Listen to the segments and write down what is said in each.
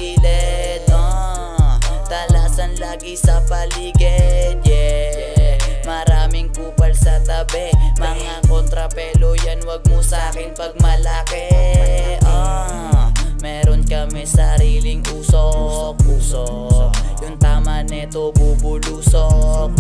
gilid. Talasan lagi sa paligid, yeah. Maraming kupal sa tabi, mga kontrapelo yan, wag mo sa'kin pag malaki. Meron kami sariling usok. Yung tama neto bubulusok.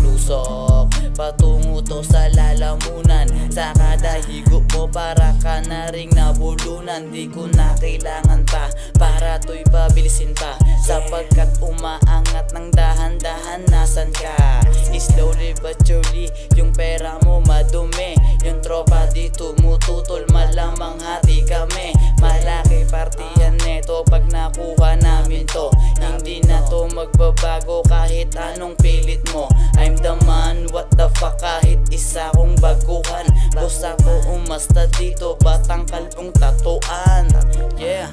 Patungo to sa lalamunan, sa kada higop mo para ka na ring nabulunan. Di ko na kailangan pa para to'y pabilisin pa, sapagkat umaangat ng dahan-dahan. Nasan ka? Slowly but surely, yung pera mo madumi. Yung tropa di tumututol, malamang hati kami. Malaki partihan neto pag nakuha namin to. Hindi na to magbabago kahit anong pilit mo. I'm the man, what the fuck, kahit isa kong baguhan. Boss ako umasta dito, batang kalbong tatuan. Yeah.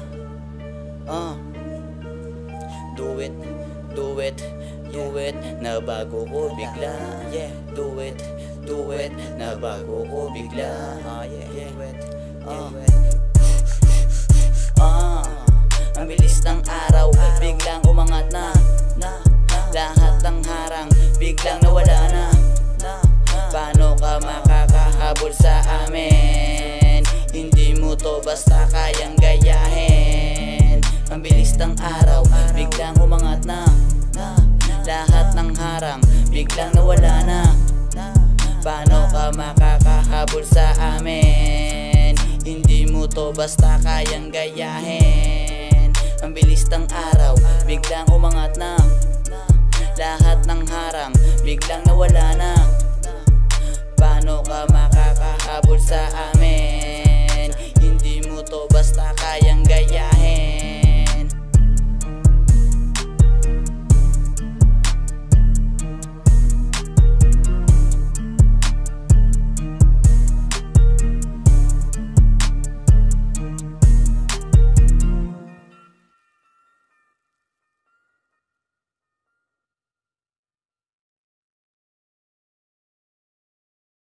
Do it, nabago ko bigla. Yeah, do it, nabago ko bigla. Ang bilis ng araw, biglang umangat na. Lahat ng harang, biglang nawala na. Paano ka makakahabol sa amin? Hindi mo to basta kayang gayahin. Ang bilis ng araw, biglang umangat na. Lahat ng harang, biglang nawala na. Paano ka makakahabol sa amin? Hindi mo to basta kayang gayahin. Ang bilis ng araw, biglang umangat na. Lahat ng harang, biglang nawala na. Paano ka makakahabol sa amin?